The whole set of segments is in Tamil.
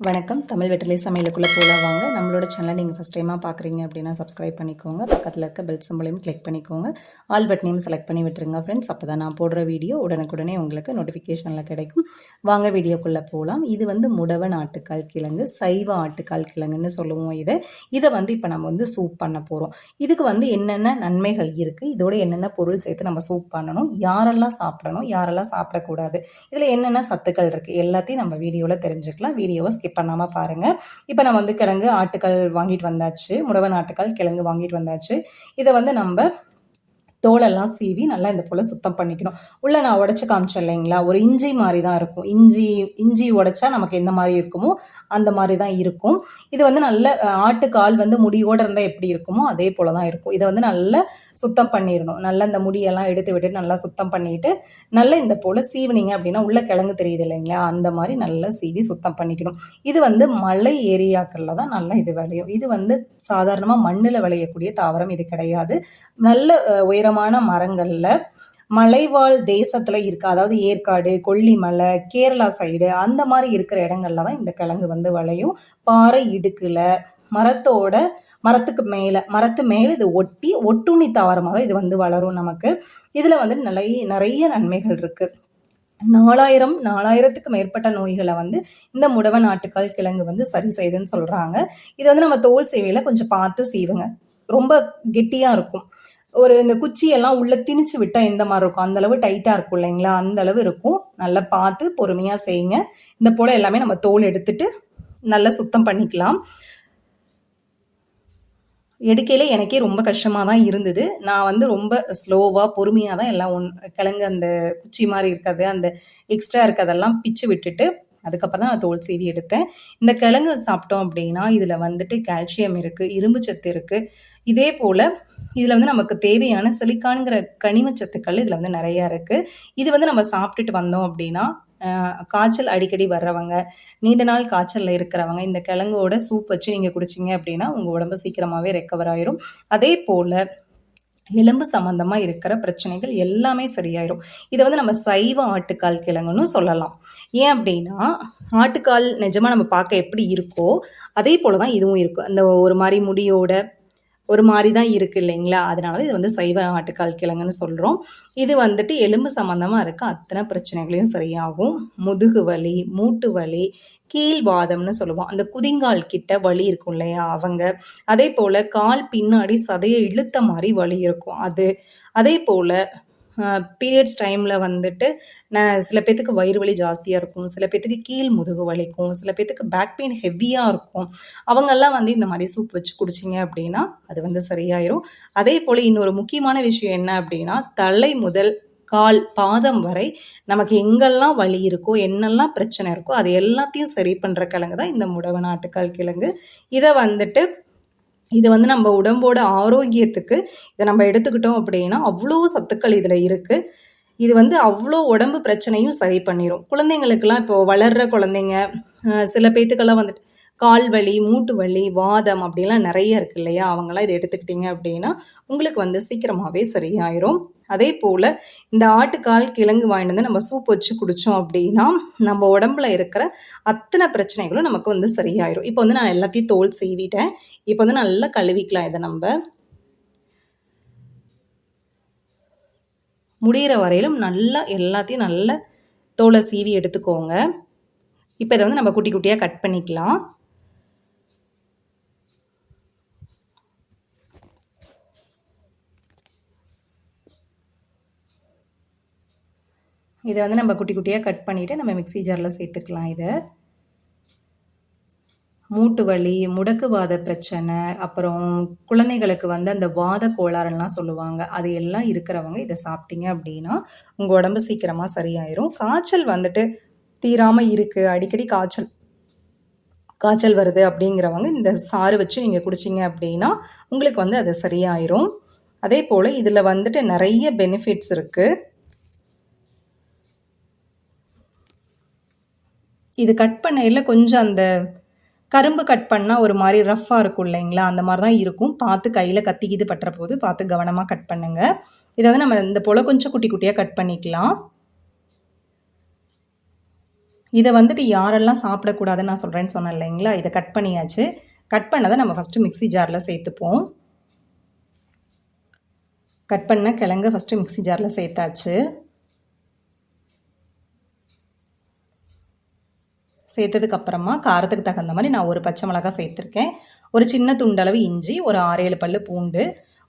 வணக்கம். தமிழ் வெற்றிலை சமையலுக்குள்ளே போகலாம் வாங்க. நம்மளோட சேனலை நீங்கள் ஃபஸ்ட் டைமாக பார்க்குறீங்க அப்படின்னா சப்ஸ்கிரைப் பண்ணிக்கோங்க. பக்கத்தில் இருக்க பெல் சிம்பளையும் கிளிக் பண்ணிக்கோங்க. ஆல் பட்டனையும் செலக்ட் பண்ணி விட்டுருங்க ஃப்ரெண்ட்ஸ். அப்போ தான் நான் போடுற வீடியோ உடனுக்குடனே உங்களுக்கு நோட்டிஃபிகேஷனில் கிடைக்கும். வாங்க வீடியோக்குள்ளே போகலாம். இது முடவன் ஆட்டுக்கால் கிழங்கு, சைவ ஆட்டுக்கால் கிழங்குன்னு சொல்லுவோம் இதை இப்போ நம்ம சூப் பண்ண போகிறோம். இதுக்கு என்னென்ன நன்மைகள் இருக்குது, இதோட என்னென்ன பொருள் சேர்த்து நம்ம சூப் பண்ணணும், யாரெல்லாம் சாப்பிடணும், யாரெல்லாம் சாப்பிடக்கூடாது, இதில் என்னென்ன சத்துக்கள் இருக்குது எல்லாத்தையும் நம்ம வீடியோவில் தெரிஞ்சுக்கலாம். வீடியோவை ஸ்கிப் பண்ணாமல் பாருங்கள். இப்போ நான் கிழங்கு ஆட்டுக்கால் வாங்கிட்டு வந்தாச்சு, முடவன் ஆட்டுக்கால் கிழங்கு வாங்கிட்டு வந்தாச்சு. இதை நம்ம தோலெல்லாம் சீவி நல்லா இந்த போல் சுத்தம் பண்ணிக்கணும். உள்ளே நான் உடச்சி காமிச்சேன் இல்லைங்களா, ஒரு இஞ்சி மாதிரி தான் இருக்கும். இஞ்சி உடைச்சா நமக்கு எந்த மாதிரி இருக்குமோ அந்த மாதிரி தான் இருக்கும். இது நல்ல ஆட்டுக்கால் முடியோடு இருந்தால் எப்படி இருக்குமோ அதே போல் தான் இருக்கும். இதை நல்லா சுத்தம் பண்ணிடணும். நல்லா இந்த முடியெல்லாம் எடுத்து விட்டுட்டு நல்லா சுத்தம் பண்ணிவிட்டு நல்லா இந்த போல் சீவினிங்க அப்படின்னா உள்ள கிழங்கு தெரியுது இல்லைங்களா, அந்த மாதிரி நல்லா சீவி சுத்தம் பண்ணிக்கணும். இது மலை ஏரியாக்களில் தான் நல்லா இது விளையும். இது சாதாரணமாக மண்ணில் விளையக்கூடிய தாவரம் இது கிடையாது. நல்ல உயரமான மரங்கள்ல மலைவாழ் தேசத்துல இருக்கு, அதாவது ஏற்காடு, கொல்லிமலை, கேரளா சைடு அந்த மாதிரி இருக்கிற இடங்கள்ல தான் இந்த கிழங்கு விளையும். பாறை இடுக்குல மரத்துக்கு மேல இது ஒட்டுண்ணி தாவரமாக தான் இது வளரும். நமக்கு இதுல நிறைய நன்மைகள் இருக்கு. 4000த்துக்கு மேற்பட்ட நோய்களை இந்த முடவன் ஆட்டுக்கால் கிழங்கு சரி செய்யுதுன்னு சொல்றாங்க. இது நம்ம தோல் சேவையில கொஞ்சம் பார்த்து செய்வுங்க. ரொம்ப கெட்டியா இருக்கும். இந்த குச்சியெல்லாம் உள்ள திணிச்சு விட்டா எந்த மாதிரி இருக்கும், அந்த அளவு டைட்டா இருக்கும் இல்லைங்களா, அந்த அளவு இருக்கும். நல்லா பார்த்து பொறுமையா செய்யுங்க. இந்த போல எல்லாமே நம்ம தோல் எடுத்துட்டு நல்லா சுத்தம் பண்ணிக்கலாம். எடுக்கையில எனக்கே ரொம்ப கஷ்டமாக தான் இருந்தது. நான் ரொம்ப ஸ்லோவாக பொறுமையாக தான் எல்லாம் கிழங்கு அந்த குச்சி மாதிரி இருக்கிறது, அந்த எக்ஸ்ட்ரா இருக்கிறதெல்லாம் பிச்சு விட்டுட்டு அதுக்கப்புறம் தான் நான் தோல் சீவி எடுத்தேன். இந்த கிழங்கு சாப்பிட்டோம் அப்படின்னா இதில் கால்சியம் இருக்குது, இரும்பு சத்து இருக்குது. இதே போல் இதில் நமக்கு தேவையான சிலிக்கான்கிற கனிம சத்துக்கள் இதில் நிறையா இருக்குது. இது நம்ம சாப்பிட்டுட்டு வந்தோம் அப்படின்னா காய்ச்சல் அடிக்கடி வர்றவங்க, நீண்ட நாள் காய்ச்சலில் இருக்கிறவங்க இந்த கிழங்கோட சூப் வச்சு நீங்கள் குடிச்சிங்க அப்படின்னா உங்கள் உடம்பு சீக்கிரமாகவே ரெக்கவர் ஆயிரும். அதே போல் எலும்பு சம்பந்தமாக இருக்கிற பிரச்சனைகள் எல்லாமே சரியாயிரும். இதை நம்ம சைவ ஆட்டுக்கால் கிழங்குன்னு சொல்லலாம். ஏன் அப்படின்னா ஆட்டுக்கால் நிஜமாக நம்ம பார்க்க எப்படி இருக்கோ அதே போல தான் இதுவும் இருக்கும். அந்த ஒரு மாதிரி முடியோட ஒரு மாதிரி தான் இருக்குது இல்லைங்களா, அதனால இது சைவ ஆட்டுக்கால் கிழங்குன்னு சொல்கிறோம். இது எலும்பு சம்மந்தமாக இருக்க அத்தனை பிரச்சனைகளையும் சரியாகும். முதுகு வலி, மூட்டு வலி, கீழ்வாதம்னு சொல்லுவோம், அந்த குதிங்கால் கிட்ட வலி இருக்கும் இல்லையா அவங்க, அதே போல் கால் பின்னாடி சதையை இழுத்த மாதிரி வலி இருக்கும் அது, அதே போல் பீரியட்ஸ் டைமில் சில பேர்த்துக்கு வயிறு வலி ஜாஸ்தியாக இருக்கும், சில பேர்த்துக்கு கீழ் முதுகு வலிக்கும், சில பேர்த்துக்கு பேக் பெயின் ஹெவியாக இருக்கும். அவங்கெல்லாம் இந்த மாதிரி சூப் வச்சு குடிச்சிங்க அப்படின்னா அது சரியாயிரும். அதே போல் இன்னொரு முக்கியமான விஷயம் என்ன அப்படின்னா, தலை முதல் கால் பாதம் வரை நமக்கு எங்கெல்லாம் வலி இருக்கோ, என்னெல்லாம் பிரச்சனை இருக்கோ அது எல்லாத்தையும் சரி பண்ணுற கிழங்கு தான் இந்த முடவன் ஆட்டுக்கால் கிழங்கு. இது நம்ம உடம்போட ஆரோக்கியத்துக்கு இதை நம்ம எடுத்துக்கிட்டோம் அப்படின்னா அவ்வளோ சத்துக்கள் இதில் இருக்குது. இது அவ்வளோ உடம்பு பிரச்சனையும் சரி பண்ணிடும். குழந்தைங்களுக்கெல்லாம் இப்போ வளர்கிற குழந்தைங்க, சில பேத்துக்கெல்லாம் கால் வலி, மூட்டு வலி, வாதம் அப்படிலாம் நிறைய இருக்கு இல்லையா, அவங்களாம் இதை எடுத்துக்கிட்டிங்க அப்படின்னா உங்களுக்கு சீக்கிரமாகவே சரியாயிரும். அதே போல் இந்த ஆட்டுக்கால் கிழங்கு வாங்கிட்டு நம்ம சூப் வச்சு குடித்தோம் அப்படின்னா நம்ம உடம்புல இருக்கிற அத்தனை பிரச்சனைகளும் நமக்கு சரியாயிரும். இப்போ நான் எல்லாத்தையும் தோல் சீவிட்டேன். இப்போ நல்லா கழுவிக்கலாம். இதை நம்ம முடிகிற வரையிலும் நல்லா எல்லாத்தையும் நல்லா தோலை சீவி எடுத்துக்கோங்க. இப்போ இதை நம்ம குட்டி குட்டியாக கட் பண்ணிக்கலாம். இதை நம்ம குட்டி குட்டியாக கட் பண்ணிவிட்டு நம்ம மிக்ஸி ஜாரில் சேர்த்துக்கலாம். இதை மூட்டு வலி, முடக்குவாத பிரச்சனை, அப்புறம் குழந்தைகளுக்கு அந்த வாத கோளாறுலாம் சொல்லுவாங்க, அது எல்லாம் இருக்கிறவங்க இதை சாப்பிட்டீங்க அப்படின்னா உங்கள் உடம்பு சீக்கிரமாக சரியாயிரும். காய்ச்சல் தீராமல் இருக்குது, அடிக்கடி காய்ச்சல் வருது அப்படிங்கிறவங்க இந்த சாறு வச்சு நீங்கள் குடிச்சிங்க அப்படின்னா உங்களுக்கு அது சரியாயிரும். அதே போல் இதில் நிறைய பெனிஃபிட்ஸ் இருக்குது. இது கட் பண்ணையில் கொஞ்சம் அந்த கரும்பு கட் பண்ணால் ஒரு மாதிரி ரஃப்பாக இருக்கும் இல்லைங்களா, அந்த மாதிரி தான் இருக்கும். பார்த்து கையில் கத்திக்கிது பட்டுற போது பார்த்து கவனமாக கட் பண்ணுங்கள். இதை நம்ம இந்த போல் கொஞ்சம் குட்டி குட்டியாக கட் பண்ணிக்கலாம். இதை வந்துட்டு யாரெல்லாம் சாப்பிடக்கூடாதுன்னு நான் சொல்கிறேன்னு சொன்னேன் இல்லைங்களா, இதை கட் பண்ணியாச்சு. கட் பண்ணதை நம்ம ஃபஸ்ட்டு மிக்ஸி ஜாரில் சேர்த்துப்போம். கட் பண்ண கிழங்கு ஃபஸ்ட்டு மிக்ஸி ஜாரில் சேர்த்தாச்சு. சேர்த்ததுக்கப்புறமா காரத்துக்கு தகுந்த மாதிரி நான் ஒரு பச்சை மிளகாய் சேர்த்துருக்கேன். ஒரு சின்ன துண்டளவு இஞ்சி, ஒரு 6-7 பல்லு பூண்டு,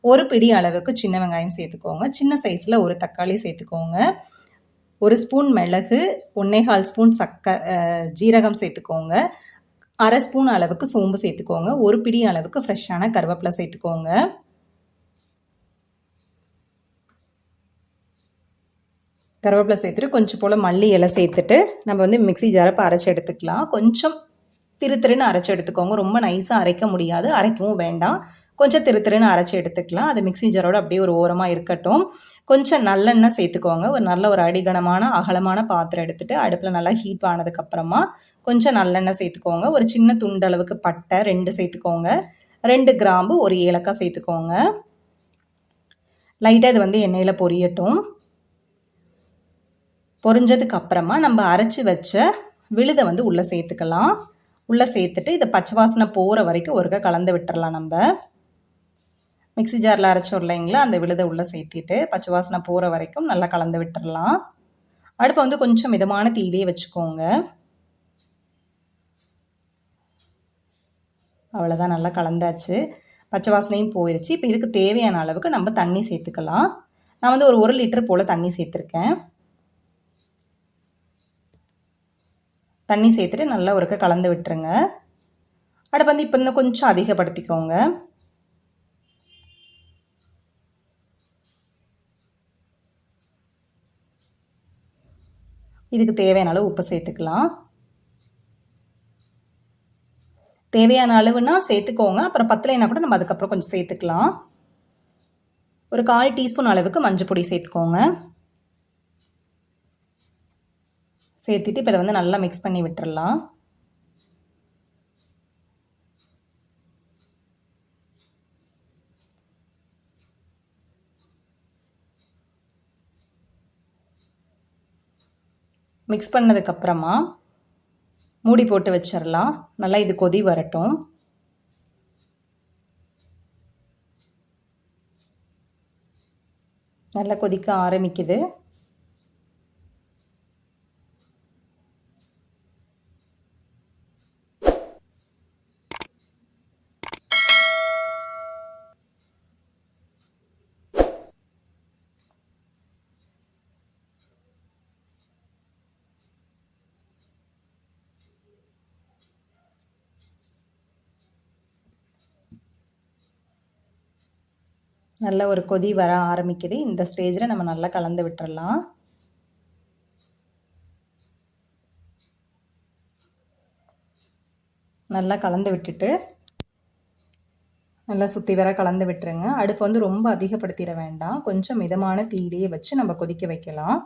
ஒரு பிடி அளவுக்கு சின்ன வெங்காயம் சேர்த்துக்கோங்க. சின்ன சைஸில் ஒரு தக்காளி சேர்த்துக்கோங்க. ஒரு ஸ்பூன் மிளகு, 1/4 ஸ்பூன் ஜீரகம் சேர்த்துக்கோங்க. 1/2 ஸ்பூன் அளவுக்கு சோம்பு சேர்த்துக்கோங்க. ஒரு பிடி அளவுக்கு ஃப்ரெஷ்ஷான கருவேப்பிலை சேர்த்துக்கோங்க. கருவேப்பிலை சேர்த்துட்டு கொஞ்சம் போல் மல்லி இலை சேர்த்துட்டு நம்ம வந்து மிக்ஸி ஜாரை அரைச்சி எடுத்துக்கலாம். கொஞ்சம் திருன்னு அரைச்சி எடுத்துக்கோங்க. ரொம்ப நைஸாக அரைக்க முடியாது, அரைக்கவும் வேண்டாம். கொஞ்சம் திருன்னு அரைச்சி எடுத்துக்கலாம். அது மிக்ஸி ஜாரோட அப்படியே ஒரு ஓரமாக இருக்கட்டும். கொஞ்சம் நல்லெண்ணெய் சேர்த்துக்கோங்க. ஒரு அடிகனமான அகலமான பாத்திரம் எடுத்துகிட்டு அடுப்பில் நல்லா ஹீட் ஆனதுக்கப்புறமா கொஞ்சம் நல்லெண்ணெய் சேர்த்துக்கோங்க. ஒரு சின்ன துண்டளவுக்கு பட்டை 2 சேர்த்துக்கோங்க. 2 கிராம்பு, ஒரு ஏலக்காய் சேர்த்துக்கோங்க. லைட்டாக இது வந்து எண்ணெயில் பொரியட்டும். பொரிஞ்சதுக்கு அப்புறமா நம்ம அரைச்சி வச்ச விழுதை வந்து உள்ளே சேர்த்துக்கலாம். உள்ளே சேர்த்துட்டு இதை பச்சை வாசனை போகிற வரைக்கும் ஒருக்கா கலந்து விட்டுறலாம். நம்ம மிக்ஸி ஜாரில் அரைச்சோம் இல்லைங்களா, அந்த விழுதை உள்ளே சேர்த்திட்டு பச்சை வாசனை போகிற வரைக்கும் நல்லா கலந்து விட்டுறலாம். அடுப்பை வந்து கொஞ்சம் மிதமான தீயிலே வச்சுக்கோங்க. அவ்வளோதான், நல்லா கலந்தாச்சு. பச்சை வாசனையும் போயிடுச்சு. இப்போ இதுக்கு தேவையான அளவுக்கு நம்ம தண்ணி சேர்த்துக்கலாம். நான் வந்து ஒரு 1 லிட்டர் போல் தண்ணி சேர்த்துருக்கேன். தண்ணி சேர்த்துட்டு நல்லா ஒருக்க கலந்து விட்டுருங்க. அடுப்பு வந்து இப்போ இன்னும் கொஞ்சம் அதிகப்படுத்திக்கோங்க. இதுக்கு தேவையான அளவு உப்பு சேர்த்துக்கலாம். தேவையான அளவுனா சேர்த்துக்கோங்க. அப்புறம் பத்தலைன்னா கூட நம்ம அதுக்கப்புறம் கொஞ்சம் சேர்த்துக்கலாம். ஒரு 1/4 டீஸ்பூன் அளவுக்கு மஞ்சள் பொடி சேர்த்துக்கோங்க. சேர்த்துட்டு இப்போ இதை வந்து நல்லா மிக்ஸ் பண்ணி விட்டுறலாம். மிக்ஸ் பண்ணதுக்கப்புறமா மூடி போட்டு வச்சிடலாம். நல்லா இது கொதி வரட்டும். நல்லா கொதிக்க ஆரம்பிக்குது. நல்ல ஒரு கொதி வர ஆரம்பிக்குது. இந்த ஸ்டேஜில் நம்ம நல்லா கலந்து விட்டுறலாம். நல்லா கலந்து விட்டுட்டு நல்லா சுற்றி வர கலந்து விட்டுருங்க. அடுப்பு வந்து ரொம்ப அதிகப்படுத்திட வேண்டாம். கொஞ்சம் மிதமான தீயிலேயே வச்சு நம்ம கொதிக்க வைக்கலாம்.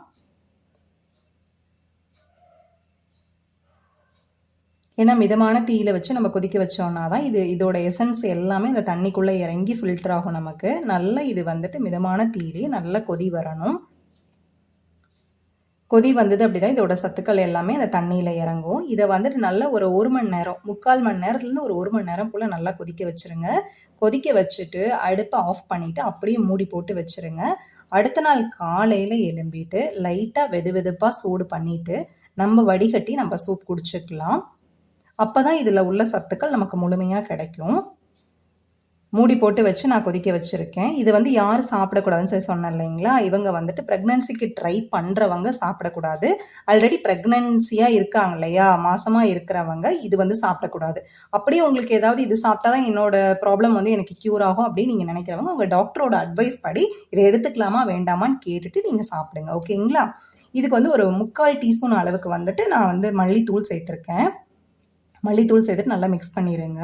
ஏன்னா மிதமான தீயில வச்சு நம்ம கொதிக்க வச்சோம்னா தான் இதோட எசன்ஸ் எல்லாமே இந்த தண்ணிக்குள்ளே இறங்கி ஃபில்டர் ஆகும் நமக்கு. நல்லா இது வந்துட்டு மிதமான தீயிலே நல்லா கொதி வரணும். கொதி வந்தது அப்படிதான் இதோட சத்துக்கள் எல்லாமே அந்த தண்ணியில் இறங்கும். இதை வந்துட்டு நல்லா ஒரு 1 மணி நேரம், 3/4 மணி நேரத்துலேருந்து ஒரு 1 மணி நேரம் போல் நல்லா கொதிக்க வச்சுருங்க. கொதிக்க வச்சுட்டு அடுப்பை ஆஃப் பண்ணிவிட்டு அப்படியே மூடி போட்டு வச்சுருங்க. அடுத்த நாள் காலையில் எழும்பிட்டு லைட்டாக வெதுவெதுப்பாக சூடு பண்ணிவிட்டு நம்ம வடிகட்டி நம்ம சூப் குடிச்சிக்கலாம். அப்போ தான் இதில் உள்ள சத்துக்கள் நமக்கு முழுமையாக கிடைக்கும். மூடி போட்டு வச்சு நான் கொதிக்க வச்சுருக்கேன். இது வந்து யார் சாப்பிடக்கூடாதுன்னு சொல்லி சொன்னேன் இல்லைங்களா, இவங்க வந்துட்டு ப்ரெக்னன்சிக்கு ட்ரை பண்ணுறவங்க சாப்பிடக்கூடாது. ஆல்ரெடி ப்ரெக்னன்சியாக இருக்காங்க இல்லையா, மாசமாக இருக்கிறவங்க இது வந்து சாப்பிடக்கூடாது. அப்படியே உங்களுக்கு ஏதாவது இது சாப்பிட்டா தான் என்னோட ப்ராப்ளம் வந்து எனக்கு க்யூர் ஆகும் அப்படின்னு நீங்கள் நினைக்கிறவங்க உங்கள் டாக்டரோட அட்வைஸ் படி இதை எடுத்துக்கலாமா வேண்டாமான்னு கேட்டுட்டு நீங்கள் சாப்பிடுங்க. ஓகேங்களா. இதுக்கு வந்து ஒரு 3/4 டீஸ்பூன் அளவுக்கு வந்துட்டு நான் வந்து மல்லித்தூள் சேர்த்துருக்கேன். மல்லித்தூள் சேர்த்துட்டு நல்லா மிக்ஸ் பண்ணிடுங்க.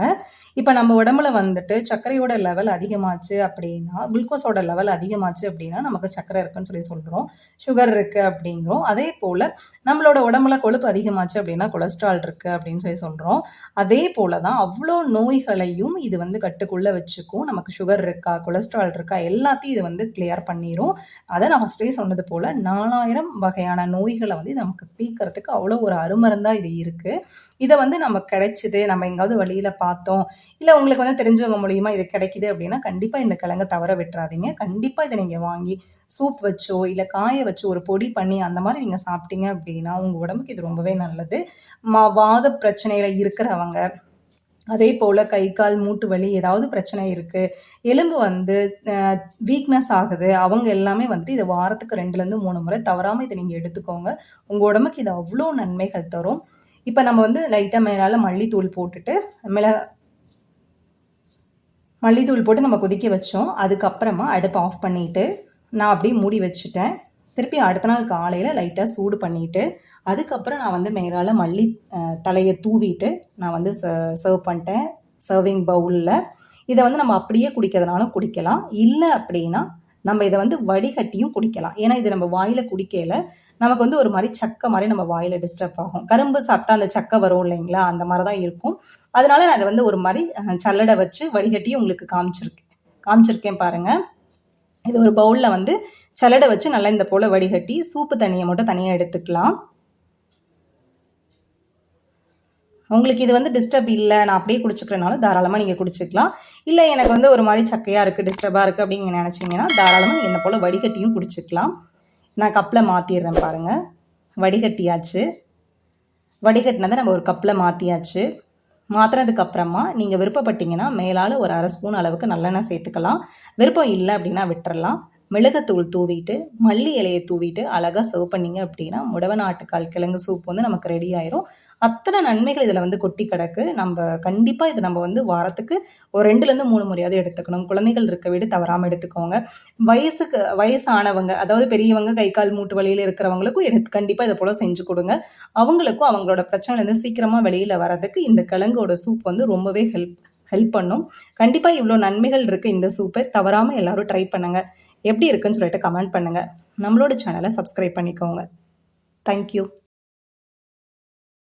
இப்ப நம்ம உடம்புல வந்துட்டு சர்க்கரையோட லெவல் அதிகமாச்சு அப்படின்னா, குளுக்கோஸோட லெவல் அதிகமாச்சு அப்படின்னா, நமக்கு சர்க்கரை இருக்குன்னு சொல்லி சொல்றோம். சுகர் இருக்கு அப்படிங்கிறோம். அதேபோல நம்மளோட உடம்புல கொழுப்பு அதிகமாச்சு அப்படின்னா, கொலஸ்ட்ரால் இருக்கு அப்படின்னு சொல்லி சொல்றோம். அதே போல தான் அவ்ளோ நோய்களையும் இது வந்து கட்டுக்குள்ள வச்சுக்கும். நமக்கு சுகர் இருக்கா, கொலஸ்ட்ரால் இருக்கா எல்லாத்தையும் இது வந்து கிளியர் பண்ணிரும். அத நான் ஃபர்ஸ்ட்டே சொன்னது போல 4000 வகையான நோய்கள வந்து நமக்கு தீர்க்கறதுக்கு அவ்வளோ ஒரு அருமருந்தா இது இருக்கு. இத வந்து நமக்கு கிடைச்சது, நம்ம எங்கேயாவது வழியில பார்த்தோம், இல்ல உங்களுக்கு வந்து தெரிஞ்சவங்க மூலியமா இது கிடைக்குது அப்படின்னா, கண்டிப்பா இந்த கிழங்க தவற விட்டுறாதீங்க. கண்டிப்பா இத நீங்க வாங்கி சூப் வச்சோ, இல்ல காய வச்சு ஒரு பொடி பண்ணி அந்த மாரி நீங்க சாப்பிட்டீங்க அப்படின்னா, உங்க உடம்புக்கு இது ரொம்பவே நல்லது. வாத பிரச்சனையில இருக்கிறவங்க, அதேபோல கை, கால், மூட்டு வலி ஏதாவது பிரச்சனை இருக்கு, எலும்பு வந்து அ வீக்னஸ் ஆகுது, அவங்க எல்லாமே வந்துட்டு இத வாரத்துக்கு 2லேருந்து 3 முறை தவறாம இத நீங்க எடுத்துக்கோங்க. உங்க உடம்புக்கு இது அவ்ளோ நன்மைகள் தரும். இப்ப நம்ம வந்து லைட்டா மேலால மல்லித்தூள் போட்டுட்டு, மல்லித்தூள் போட்டு நம்ம கொதிக்க வச்சோம். அதுக்கப்புறமா அடுப்ப ஆஃப் பண்ணிட்டு, நான் அப்படியே மூடி வச்சுட்டேன். திருப்பி அடுத்த நாள் காலையில லைட்டா சூடு பண்ணிட்டு, அதுக்கப்புறம் நான் வந்து மேலால மல்லி தழைய தூவிட்டு, நான் வந்து சர்வ் பண்ணிட்டேன். சர்விங் பவுல்ல. இத வந்து நம்ம அப்படியே குடிக்கிறதுனாலும் குடிக்கலாம். இல்ல அப்படின்னா, நம்ம இத வந்து வடிகட்டியும் குடிக்கலாம். ஏன்னா, இது நம்ம வாயில குடிக்கையில, நமக்கு வந்து ஒரு மாரி சக்க மாரி நம்ம வாயில டிஸ்டர்ப் ஆகும். கரும்பு சாப்பிட்டா அந்த சக்க வரும் இல்லைங்களா? அந்த மாரி தான் இருக்கும். அதனால நான் அத வந்து ஒரு மாரி சல்லட வச்சு வடிகட்டி உங்களுக்கு காமிச்சிருக்கேன் பாருங்க. இது ஒரு பவுல்ல வந்து சல்லட வச்சு நல்லா இந்த போல வடிகட்டி, சூப்பு தண்ணிய மட்டும் தனியா எடுத்துக்கலாம். உங்களுக்கு இது வந்து டிஸ்டர்ப் இல்ல, நான் அப்படியே குடிச்சுக்கிறனாலும் தாராளமா நீங்க குடிச்சுக்கலாம். இல்ல எனக்கு வந்து ஒரு மாரி சக்கையா இருக்கு, டிஸ்டர்பா இருக்கு அப்படின்னு நீங்க நெனச்சீங்கன்னா, தாராளமா நீங்க இந்த போல வடிகட்டியும் குடிச்சுக்கலாம். நான் கப்ல மாத்திர்றேன் பாருங்க. வடிகட்டியாச்சு. வடிகட்டினத நம்ம ஒரு கப்ல மாத்தியாச்சு. மாத்துனதுக்கு அப்புறமா நீங்க விருப்பப்பட்டீங்கன்னா, மேலால ஒரு 1/2 ஸ்பூன் அளவுக்கு நல்லெண்ணெய் சேர்த்துக்கலாம். விருப்பம் இல்ல அப்படின்னா விட்டுறலாம். மிளகுத்தூள் தூவிட்டு, மல்லி இலைய தூவிட்டு அழகா சர்வ் பண்ணீங்க அப்படின்னா, முடவ ஆட்டுக்கால் கிழங்கு சூப் வந்து நமக்கு ரெடி ஆயிரும். அத்தன நன்மைகள் இதுல வந்து கொட்டி கிடக்கு. கண்டிப்பா இது நம்ம வந்து வாரத்துக்கு ஒரு 2லேருந்து 3 முறையாவது எடுத்துக்கணும். குழந்தைகள் இருக்க வீடு தவறாம எடுத்துக்கோங்க. வயசானவங்க, அதாவது பெரியவங்க கை, கால் மூட்டு வலியில இருக்கிறவங்களுக்கும் கண்டிப்பா இத போல செஞ்சு குடுங்க. அவங்களுக்கும் அவங்களோட பிரச்சனையிலேருந்து சீக்கிரமா வெளியில வரதுக்கு இந்த கிழங்கோட சூப் வந்து ரொம்பவே ஹெல்ப் ஹெல்ப் பண்ணும். கண்டிப்பா இவ்ளோ நன்மைகள் இருக்கு இந்த சூப்ப. தவறாம எல்லாரும் ட்ரை பண்ணுங்க. எப்படி இருக்குன்னு சொல்லிட்டு கமெண்ட் பண்ணுங்க. நம்மளோட சேனல சப்ஸ்கிரைப் பண்ணிக்கோங்க. Thank you.